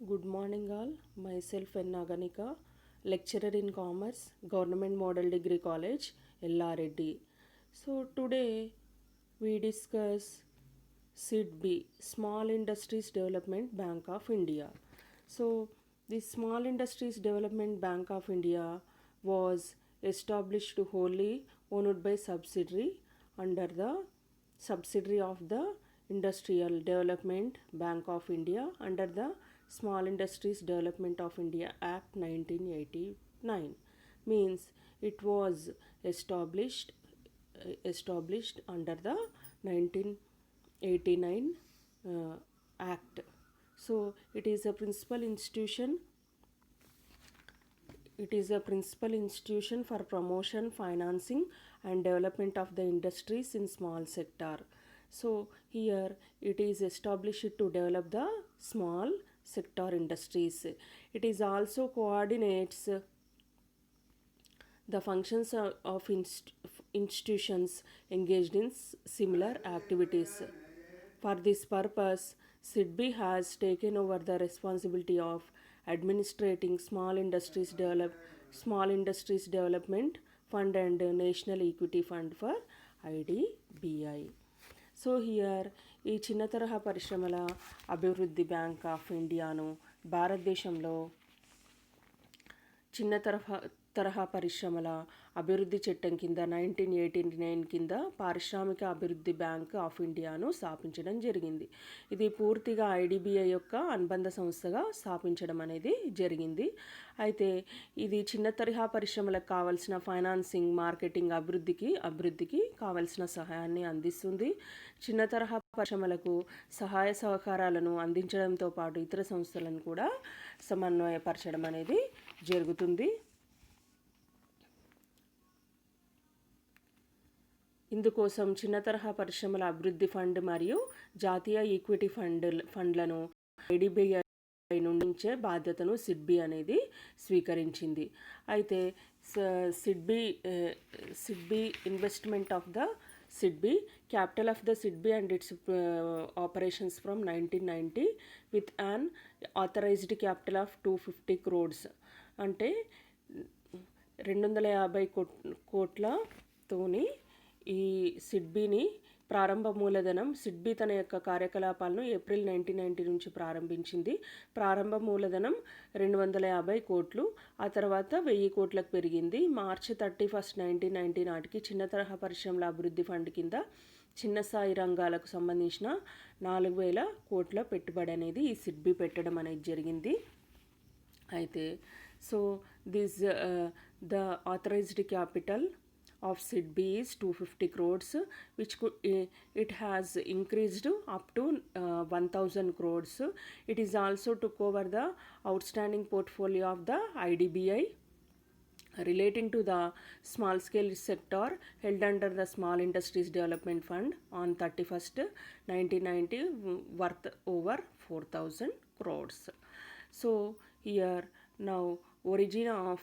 Good morning, all. Myself N. Naganika, lecturer in Commerce, Government Model Degree College, Reddy. So, today we discuss SIDB, Small Industries Development Bank of India. So, the Small Industries Development Bank of India was established wholly owned by subsidiary under the subsidiary of the Industrial Development Bank of India under the Small Industries Development of India Act 1989. Means it was established under the 1989 Act. So it is a principal institution for promotion, financing, and development of the industries in small sector. So here it is established to develop the small sector industries. It is also coordinates the functions of institutions engaged in similar activities. For this purpose, SIDBI has taken over the responsibility of administrating Small Industries Development Fund and National Equity Fund for IDBI. So here ఈ చిన్న తరహా పరిశ్రమల అభివృద్ధి bank of ఇండియాను భారతదేశంలో చిన్న తరహా పరిశ్రమల అభివృద్ధి చట్టం కింద 1989 కింద పారిశ్రామిక అభివృద్ధి బ్యాంక్ ఆఫ్ ఇండియాను స్థాపించడం జరిగింది. ఇది పూర్తిగా ఐడిబిఐ యొక్క అనుబంధ సంస్థగా స్థాపించడం అనేది జరిగింది. అయితే ఇది చిన్న తరహా పరిశ్రమలకు కావాల్సిన ఫైనాన్సింగ్, మార్కెటింగ్, అభివృద్ధికి కావాల్సిన సహాయాన్ని అందిస్తుంది. చిన్న తరహా పరిశ్రమలకు సహాయ సహకారాలను అందించడంతో పాటు ఇతర సంస్థలను కూడా సమన్వయపరచడం అనేది జరుగుతుంది. ఇందుకోసం చిన్న తరహా పరిశ్రమల అభివృద్ధి ఫండ్ మరియు జాతీయ ఈక్విటీ ఫండ్లను ఐడిబిఐ నుండించే బాధ్యతను సిడ్బి అనేది స్వీకరించింది. అయితే SIDBI investment of the SIDBI, capital of the SIDBI and its operations from 1990 with an authorized capital of 250 crores. అంటే 250 కోట్లతోని ఈ సిడ్బీని ప్రారంభ మూలధనం సిడ్బీ తన యొక్క కార్యకలాపాలను ఏప్రిల్ 1990 నుంచి ప్రారంభించింది. ప్రారంభ మూలధనం 250 కోట్లు, ఆ తర్వాత 1000 కోట్లకు పెరిగింది. మార్చి 31, 1990 నాటికి చిన్న తరహా పరిశ్రమల అభివృద్ధి ఫండ్ కింద చిన్న స్థాయి రంగాలకు సంబంధించిన 4000 కోట్ల పెట్టుబడి అనేది ఈ సిడ్బీ పెట్టడం అనేది జరిగింది. అయితే so this the authorised capital of SIDBI is 250 crores, which it has increased up to 1000 crores. It is also took over the outstanding portfolio of the IDBI relating to the small scale sector held under the Small Industries Development Fund on 31st 1990 worth over 4000 crores. So here now origin of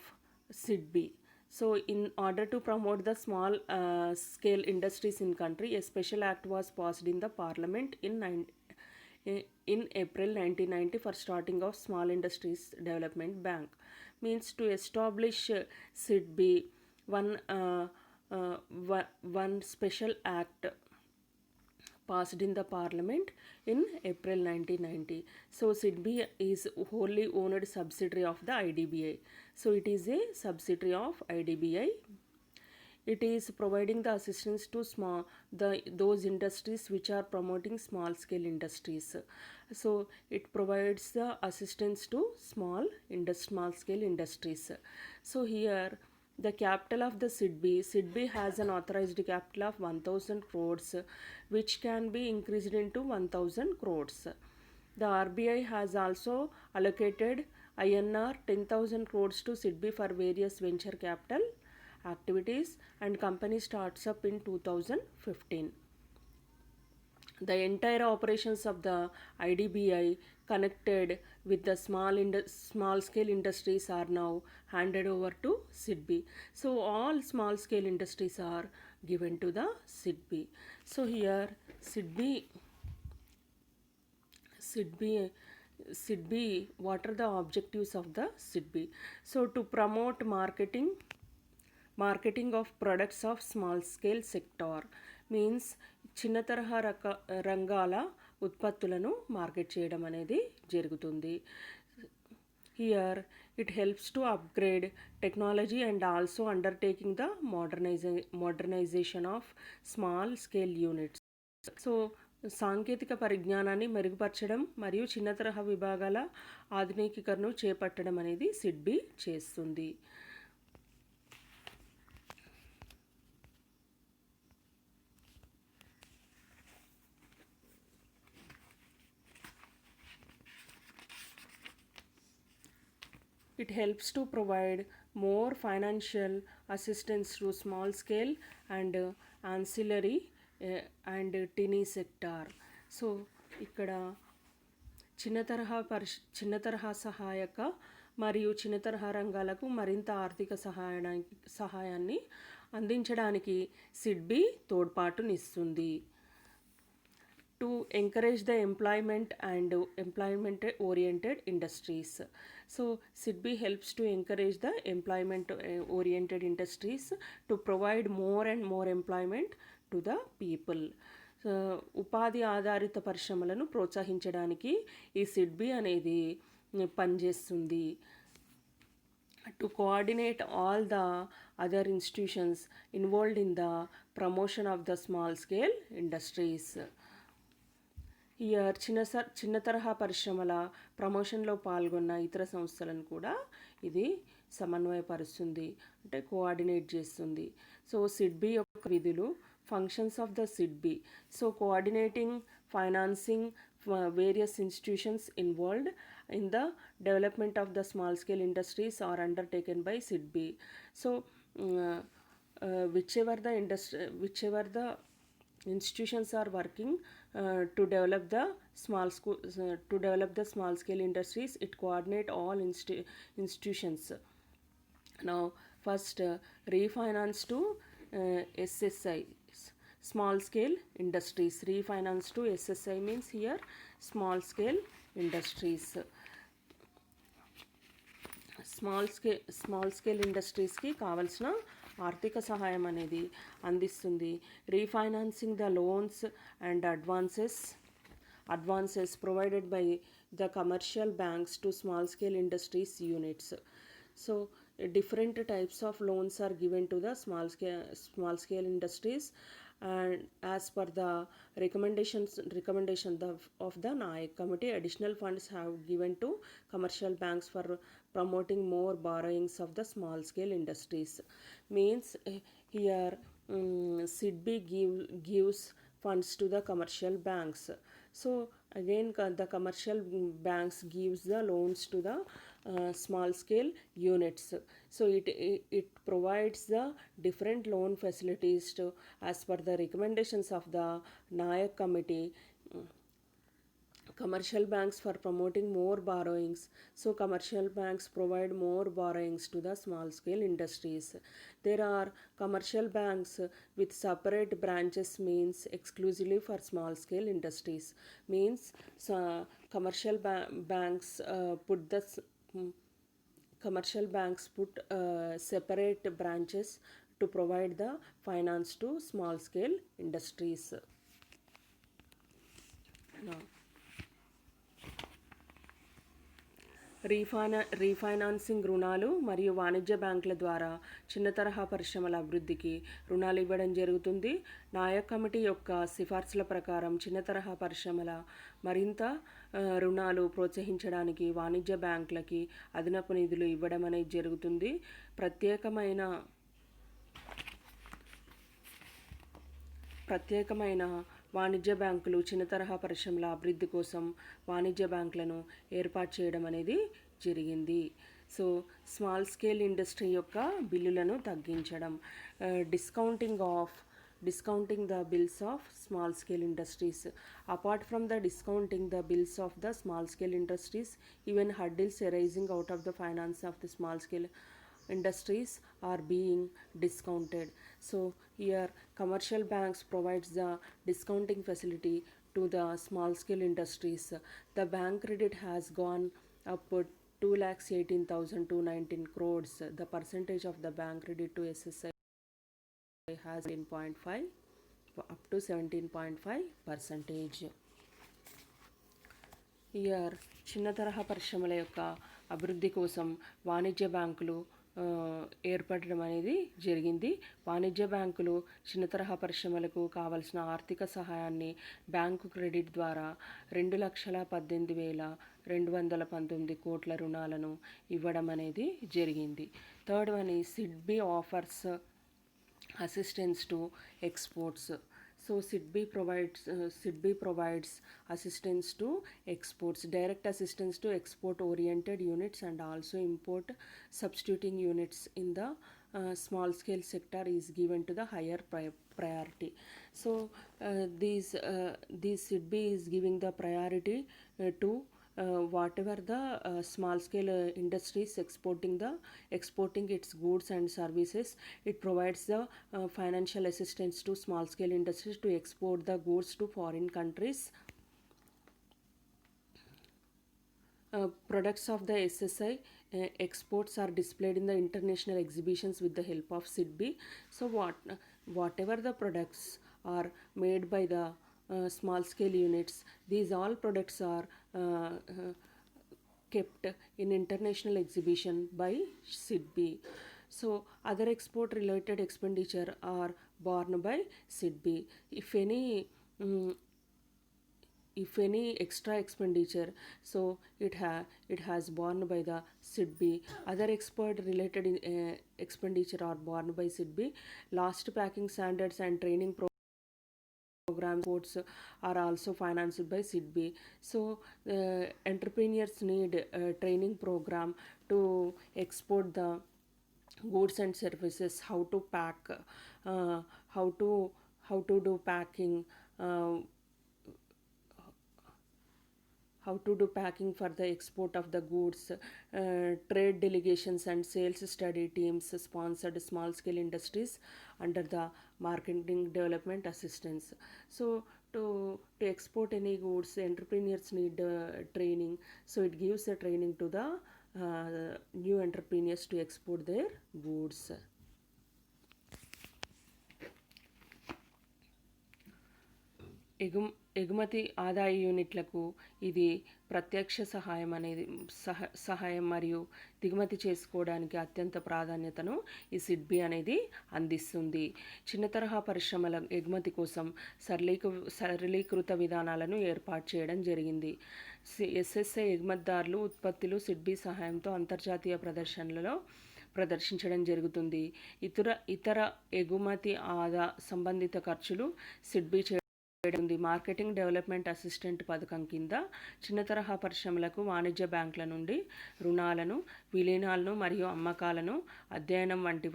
SIDBI. So in order to promote the small scale industries in country, a special act was passed in the parliament in April 1990 for starting of Small Industries Development Bank. Means to establish SIDBI, one special act passed in the parliament in April 1990. So SIDBI is wholly owned subsidiary of the IDBI. So it is a subsidiary of IDBI. It is providing the assistance to those industries which are promoting small scale industries. So it provides the assistance to small scale industries. So here the capital of the SIDBI has an authorized capital of 1000 crores, which can be increased into 1000 crores. The RBI has also allocated INR 10,000 crores to SIDBI for various venture capital activities, and company starts up in 2015. The entire operations of the IDBI connected with the small scale industries are now handed over to SIDBI. So all small scale industries are given to the SIDBI. So here SIDBI SIDBI, what are the objectives of the SIDBI? So to promote marketing of products of small scale sector means చిన్న తరహా రంగాల ఉత్పత్తులను market చేయడం అనేది జరుగుతుంది. Here it helps to upgrade technology and also undertaking the modernisation of small scale units. So సాంకేతిక పరిజ్ఞానాన్ని మెరుగుపరచడం మరియు చిన్న తరహా విభాగాల ఆధునికీకరణను చేపట్టడం అనేది సిడ్బి చేస్తుంది. It helps to provide more financial assistance to small scale and ancillary and tiny sector. So ఇక్కడ చిన్న తరహా సహాయక మరియు చిన్న తరహా రంగాలకు మరింత ఆర్థిక సహాయాన్ని అందించడానికి SIDBI తోడ్పాటునిస్తుంది. To encourage the employment and employment oriented industries. So SIDBI helps to encourage the employment oriented industries to provide more and more employment to the people. ఉపాధి ఆధారిత పరిశ్రమలను ప్రోత్సహించడానికి ఈ సిడ్బి అనేది పనిచేస్తుంది. To coordinate all the other institutions involved in the promotion of the small scale industries. Here చిన్న తరహా పరిశ్రమల ప్రమోషన్లో పాల్గొన్న ఇతర సంస్థలను కూడా ఇది సమన్వయపరుస్తుంది, అంటే కోఆర్డినేట్ చేస్తుంది. సో సిడ్బి యొక్క విధులు, functions of the SIDBI. So coordinating, financing various institutions involved in the development of the small scale industries are undertaken by SIDBI. So whichever the institutions are working to develop the small scale industries, it coordinate all institutions. Now first refinance to SSI, small scale industries. Refinance to SSI means here small scale industries. Small scale ఇండస్ట్రీస్కి కావాల్సిన ఆర్థిక సహాయం అనేది అందిస్తుంది. Refinancing the loans and advances provided by the commercial banks to small scale industries units. So different types of loans are given to the small scale industries, and as per the recommendation of the Nayak committee, additional funds have given to commercial banks for promoting more borrowings of the small scale industries. Means here SIDBI gives funds to the commercial banks. So again the commercial banks gives the loans to the small scale units. So it provides the different loan facilities to, as per the recommendations of the Nayak committee, commercial banks for promoting more borrowings. So commercial banks provide more borrowings to the small scale industries. There are commercial banks with separate branches, means exclusively for small scale industries. Means commercial banks put separate branches to provide the finance to small scale industries. Now refinancing రుణాలు మరియు వాణిజ్య బ్యాంకుల ద్వారా చిన్న తరహా పరిశ్రమల అభివృద్ధికి రుణాలు ఇవ్వడం జరుగుతుంది. నాయక్ కమిటీ యొక్క సిఫార్సుల ప్రకారం చిన్న తరహా పరిశ్రమల మరింత రుణాలు ప్రోత్సహించడానికి వాణిజ్య బ్యాంకులకి అదనపు నిధులు ఇవ్వడం అనేది జరుగుతుంది. ప్రత్యేకమైన వాణిజ్య బ్యాంకులు చిన్న తరహా పరిశ్రమల అభివృద్ధి కోసం వాణిజ్య బ్యాంకులను ఏర్పాటు చేయడం అనేది జరిగింది. సో స్మాల్ స్కేల్ ఇండస్ట్రీ యొక్క బిల్లులను తగ్గించడం, discounting the bills of small scale industries. Apart from the discounting the bills of the small scale industries, even hurdles arising out of the finance of the small scale industries are being discounted. So here commercial banks provides the discounting facility to the small scale industries. The bank credit has gone up 2,18,219 crores. The percentage of the bank credit to SSI has 10.5 up to 17.5%. Year చిన్న తరహా పరిశ్రమల యొక్క అభివృద్ధి కోసం వాణిజ్య బ్యాంకులు ఏర్పడడం అనేది జరిగింది. వాణిజ్య బ్యాంకులు చిన్న తరహా పరిశ్రమలకు కావలసిన ఆర్థిక సహాయాన్ని బ్యాంకు క్రెడిట్ ద్వారా 2,18,219 కోట్ల రుణాలను ఇవ్వడం అనేది జరిగింది. థర్డ్ వన్ ఈ SIDBI offers assistance to exports. So SIDBI provides assistance to exports, direct assistance to export oriented units and also import substituting units in the small scale sector is given to the higher priority. So these SIDBI is giving the priority to whatever the small scale industries exporting its goods and services. It provides the financial assistance to small scale industries to export the goods to foreign countries. Products of the SSI exports are displayed in the international exhibitions with the help of SIDBI. So whatever the products are made by the small scale units, these all products are kept in international exhibition by SIDBI. So other export related expenditure are borne by SIDBI. If any extra expenditure, so it has borne by the SIDBI. Other export related expenditure are borne by SIDBI. Last packing standards and training programs are also financed by SIDBI. So entrepreneurs need a training program to export the goods and services, how to pack, how to do packing, how to do packing for the export of the goods. Trade delegations and sales study teams sponsored small scale industries under the marketing development assistance. So to export any goods, entrepreneurs need training. So it gives the training to the new entrepreneurs to export their goods. ఎగుమతి ఆదాయ యూనిట్లకు ఇది ప్రత్యక్ష సహాయం మరియు దిగుమతి చేసుకోవడానికి అత్యంత ప్రాధాన్యతను ఈ సిడ్బి అనేది అందిస్తుంది. చిన్న తరహా పరిశ్రమల ఎగుమతి కోసం సరళీకృత విధానాలను ఏర్పాటు చేయడం జరిగింది. ఎస్ఎస్ఐ ఎగుమతిదారులు ఉత్పత్తులు సిడ్బి సహాయంతో అంతర్జాతీయ ప్రదర్శనలలో ప్రదర్శించడం జరుగుతుంది. ఇతర ఎగుమతి సంబంధిత ఖర్చులు సిడ్బి మార్కెటింగ్ డెవలప్మెంట్ అసిస్టెంట్ పథకం కింద చిన్న తరహా పరిశ్రమలకు వాణిజ్య బ్యాంకుల నుండి రుణాలను, విలీనాలను మరియు అమ్మకాలను అధ్యయనం వంటి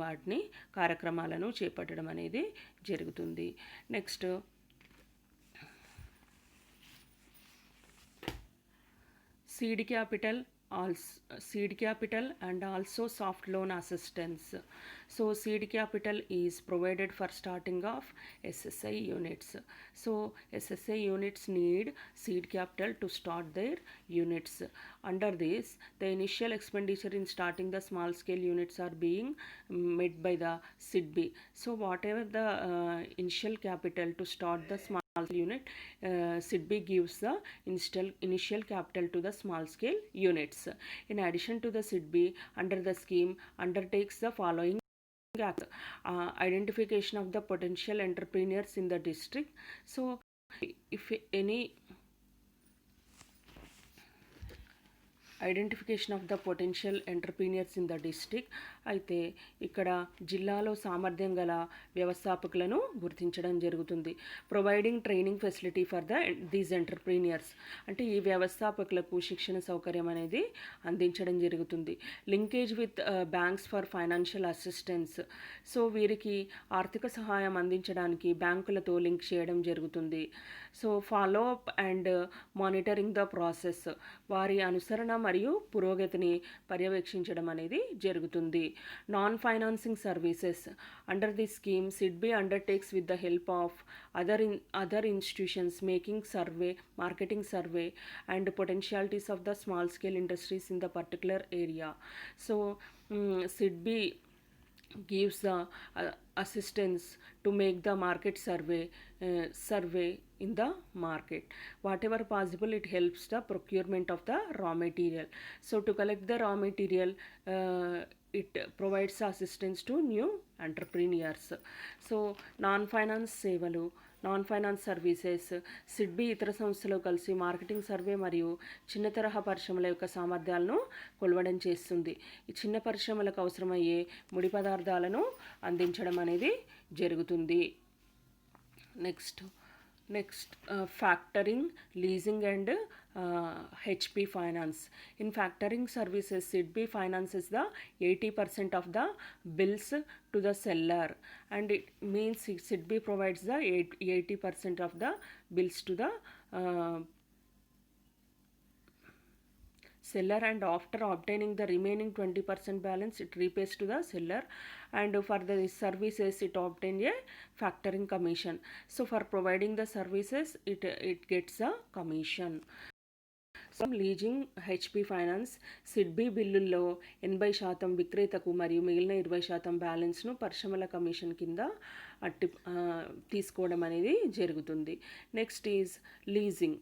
కార్యక్రమాలను చేపట్టడం అనేది జరుగుతుంది. Next seed capital and also soft loan assistance. So seed capital is provided for starting of SSI units. So SSI units need seed capital to start their units. Under this, the initial expenditure in starting the small scale units are being made by the SIDBI. So whatever the initial capital to start the small unit, SIDBI gives the initial capital to the small scale units. In addition to the SIDBI, under the scheme undertakes the following identification of the potential entrepreneurs in the district. So if any identification of the potential entrepreneurs in the district. అయితే ఇక్కడ జిల్లాలో సామర్థ్యం గల వ్యవస్థాపకులను గుర్తించడం జరుగుతుంది. Providing training facility for these entrepreneurs, అంటే ఈ వ్యవస్థాపకులకు శిక్షణ సౌకర్యం అనేది అందించడం జరుగుతుంది. Linkage with banks for financial assistance, so వీరికి ఆర్థిక సహాయం అందించడానికి బ్యాంకులతో లింక్ చేయడం జరుగుతుంది. So follow up and monitoring the process, వారి అనుసరణ మరియు పురోగతిని పర్యవేక్షించడం అనేది జరుగుతుంది. Non financing services under the scheme SIDBI అండర్టేక్స్ with the help of other institutions making survey, marketing survey and potentialities of the small scale industries in the particular area. So SIDBI gives the assistance to make the market survey in the market. Whatever possible, it helps the procurement of the raw material. So to collect the raw material, it provides assistance to new entrepreneurs. So non-finance సేవలు, non finance services SIDBI ఇతర సంస్థలు కలిసి marketing survey మరియు చిన్న తరహా పరిశ్రమల యొక్క సామర్థ్యాలను కొలవడం చేస్తుంది. ఈ చిన్న పరిశ్రమలకు అవసరమయ్యే ముడి పదార్థాలను అందించడం అనేది జరుగుతుంది. Next factoring, leasing and HP finance. In factoring services, SIDBI finances the 80% of the bills to the seller, and it means SIDBI provides the 80% of the bills to the seller, and after obtaining the remaining 20% balance, it repays to the seller, and for the services it obtains a factoring commission. So for providing the services, it gets a commission. So leasing HP finance SIDBI బిల్లుల్లో 80% విక్రేతకు మరియు మిగిలిన 20% బ్యాలెన్స్ను పరిశ్రమల commission కింద తీసుకోవడం అనేది జరుగుతుంది. Next is leasing.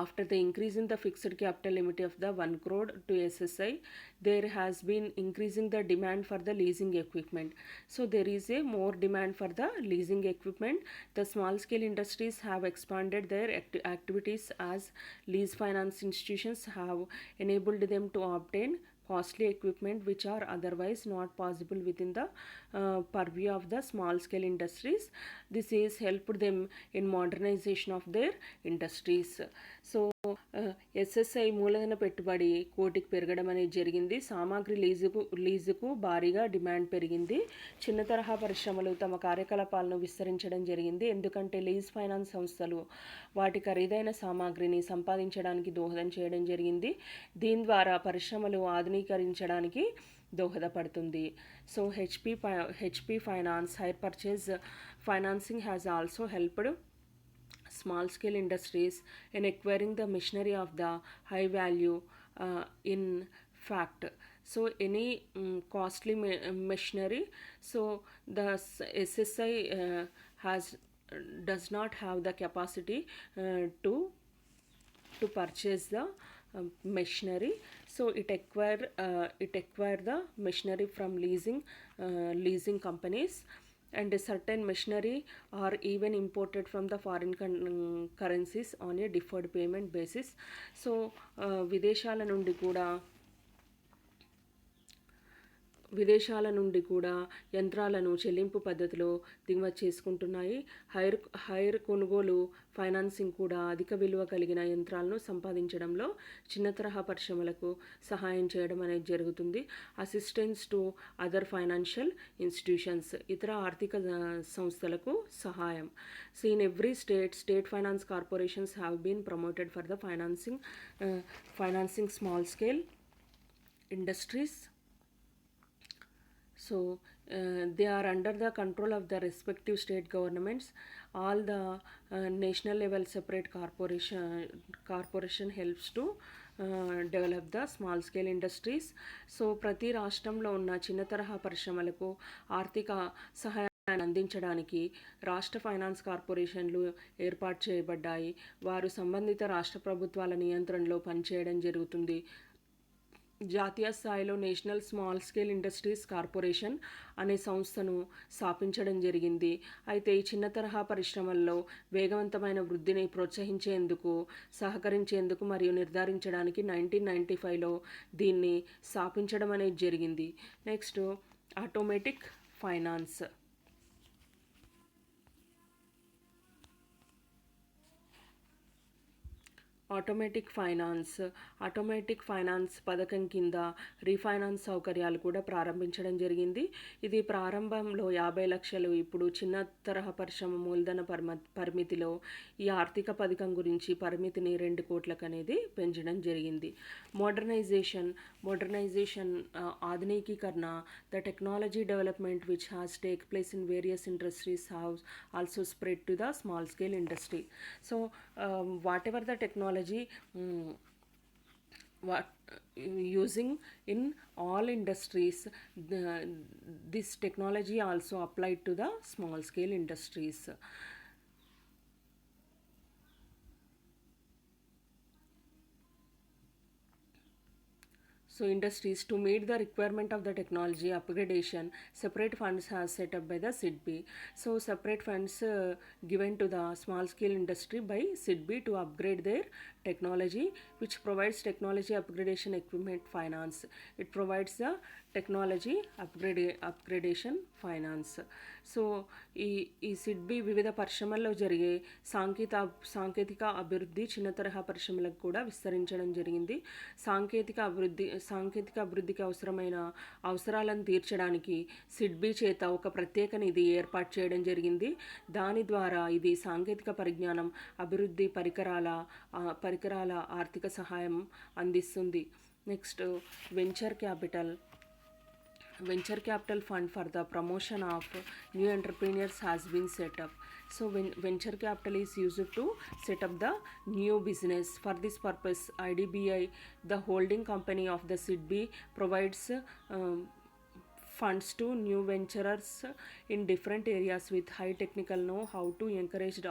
After the increase in the fixed capital limit of the 1 crore to SSI, there has been increasing the demand for the leasing equipment. So there is a more demand for the leasing equipment. The small scale industries have expanded their activities as lease finance institutions have enabled them to obtain costly equipment which are otherwise not possible within the purview of the small scale industries. This has helped them in modernization of their industries. So SSI మూలధన పెట్టుబడి కోటికి పెరగడం అనేది జరిగింది. సామాగ్రి లీజుకు భారీగా demand పెరిగింది. చిన్న తరహా పరిశ్రమలు తమ కార్యకలాపాలను విస్తరించడం జరిగింది, ఎందుకంటే లీజ్ ఫైనాన్స్ సంస్థలు వాటి ఖరీదైన సామాగ్రిని సంపాదించడానికి దోహదం చేయడం జరిగింది. దీని ద్వారా పరిశ్రమలు ఆధునీకరించడానికి దోహదపడుతుంది. So HP finance hire purchase financing has also helped small scale industries in acquiring the machinery of the high value in fact. So any costly machinery, so the SSI does not have the capacity to purchase the machinery, so it acquire the machinery from leasing companies, and certain machinery are even imported from the foreign currencies on a deferred payment basis. So విదేశాల నుండి కూడా యంత్రాలను చెల్లింపు పద్ధతిలో దిగుమతి చేసుకుంటున్నాయి. Hire కొనుగోలు financing కూడా అధిక విలువ కలిగిన యంత్రాలను సంపాదించడంలో చిన్న తరహా పరిశ్రమలకు సహాయం చేయడం అనేది జరుగుతుంది. Assistance to other financial institutions, ఇతర ఆర్థిక సంస్థలకు సహాయం. So in every state finance corporations have been promoted for the financing small scale industries. So they are under the control of the respective state governments. All the national level separate corporation helps to develop the small scale industries. So ప్రతి రాష్ట్రంలో ఉన్న చిన్న తరహా పరిశ్రమలకు ఆర్థిక సహాయాన్ని అందించడానికి రాష్ట్ర ఫైనాన్స్ కార్పొరేషన్లు ఏర్పాటు చేయబడ్డాయి. వారు సంబంధిత రాష్ట్ర ప్రభుత్వాల నియంత్రణలో పనిచేయడం జరుగుతుంది. జాతీయ స్థాయిలో national small scale industries corporation అనే సంస్థను స్థాపించడం జరిగింది. అయితే ఈ చిన్న తరహా పరిశ్రమల్లో వేగవంతమైన వృద్ధిని ప్రోత్సహించేందుకు, సహకరించేందుకు మరియు నిర్ధారించడానికి 1995లో దీన్ని స్థాపించడం అనేది జరిగింది. Next automatic finance. Automatic finance పథకం కింద రీఫైనాన్స్ సౌకర్యాలు కూడా ప్రారంభించడం జరిగింది. ఇది ప్రారంభంలో 50 లక్షలు, ఇప్పుడు చిన్న తరహా పరిశ్రమ మూలధన పరిమితిలో ఈ ఆర్థిక పథకం గురించి పరిమితిని 2 కోట్లకు అనేది పెంచడం జరిగింది. మోడర్నైజేషన్ ఆధునికీకరణ, the technology development which has take place in various industries have also spread to the small scale industry. So whatever the technology what using in all industries, this technology also applied to the small scale industries. So industries, to meet the requirement of the technology upgradation, separate funds has set up by the SIDBI. So separate funds given to the small scale industry by SIDBI to upgrade their technology, which provides technology upgradation equipment finance. It provides the technology upgradation finance. So ఈ SIDBI వివిధ పరిశ్రమల్లో జరిగే సాంకేతిక అభివృద్ధి చిన్న తరహా పరిశ్రమలకు కూడా విస్తరించడం జరిగింది. సాంకేతిక అభివృద్ధికి అవసరమైన అవసరాలను తీర్చడానికి సిడ్బి చేత ఒక ప్రత్యేక నిధి ఏర్పాటు చేయడం జరిగింది. దాని ద్వారా ఇది సాంకేతిక పరిజ్ఞానం, అభివృద్ధి, పరికరాల ఆర్థిక సహాయం అందిస్తుంది. Next venture capital fund for the promotion of new entrepreneurs has been set up. So when venture capital is used to set up the new business. For this purpose, IDBI, the holding company of the SIDBI, provides funds to new venturers in different areas with high technical know-how to encouraged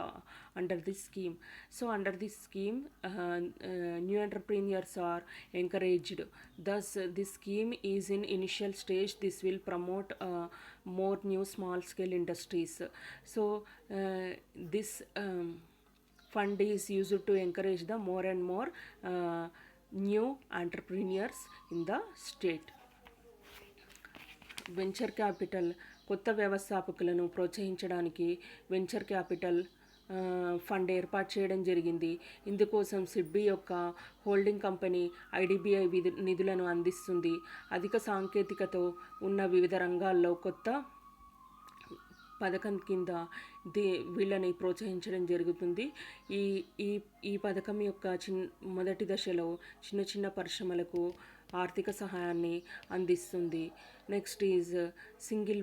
under this scheme. So under this scheme, new entrepreneurs are encouraged. Thus this scheme is in initial stage. This will promote more new small scale industries. So this fund is used to encourage the more and more new entrepreneurs in the state. Venture capital, కొత్త వ్యవస్థాపకులను ప్రోత్సహించడానికి venture capital fund ఏర్పాటు చేయడం జరిగింది. ఇందుకోసం SIDBI యొక్క holding company IDBI నిధులను అందిస్తుంది. అధిక సాంకేతికతో ఉన్న వివిధ రంగాల్లో కొత్త పథకం కింద వీళ్ళని ప్రోత్సహించడం జరుగుతుంది. ఈ పథకం యొక్క మొదటి దశలో చిన్న పరిశ్రమలకు ఆర్థిక సహాయాన్ని అందిస్తుంది. నెక్స్ట్ ఈజ్ సింగిల్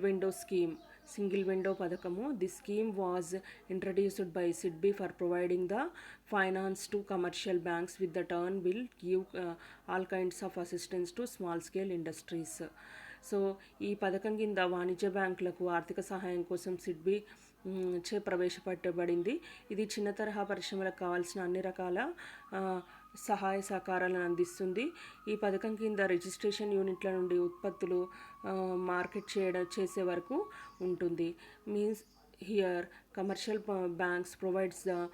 విండో పథకము. The scheme was introduced by SIDBI for providing the finance to commercial banks with the turn will give all kinds of assistance to small scale industries. So ఈ పథకం కింద వాణిజ్య బ్యాంకులకు ఆర్థిక సహాయం కోసం సిడ్బి చే ప్రవేశపెట్టబడింది. ఇది చిన్న తరహా పరిశ్రమలకు కావాల్సిన అన్ని రకాల సహాయ సహకారాలను అందిస్తుంది. ఈ పథకం కింద రిజిస్ట్రేషన్ యూనిట్ల నుండి ఉత్పత్తులు మార్కెట్ చేసే వరకు ఉంటుంది. Means here commercial banks provides the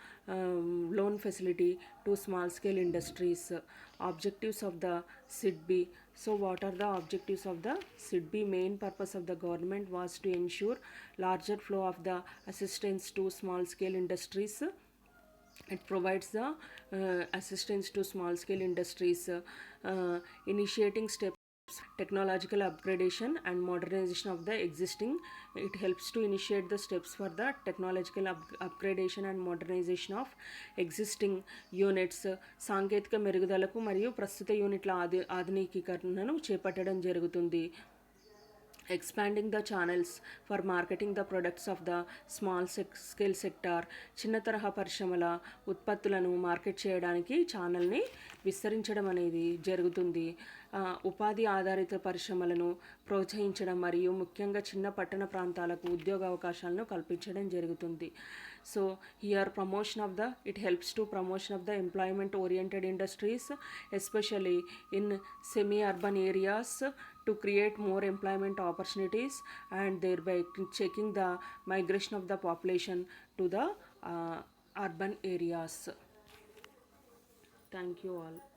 loan facility to small scale industries. Objectives of the SIDBI. So what are the objectives of the SIDBI? Main purpose of the government was to ensure larger flow of the assistance to small scale industries. It provides the assistance to small scale industries, initiating steps, technological upgradation and modernization of the existing. It helps to initiate the steps for the technological upgradation and modernization of existing units. సాంకేతిక మెరుగుదలకు మరియు ప్రస్తుత యూనిట్ల ఆధునికీకరణను చేపట్టడం జరుగుతుంది. expanding the channels for marketing the products of the small scale sector. చిన్న తరహా పరిశ్రమల ఉత్పత్తులను మార్కెట్ చేయడానికి ఛానల్ని విస్తరించడం అనేది జరుగుతుంది. ఉపాధి ఆధారిత పరిశ్రమలను ప్రోత్సహించడం మరియు ముఖ్యంగా చిన్న పట్టణ ప్రాంతాలకు ఉద్యోగ అవకాశాలను కల్పించడం జరుగుతుంది. So here it helps to promotion of the employment oriented industries, especially in semi-urban areas, to create more employment opportunities and thereby checking the migration of the population to the urban areas. Thank you all.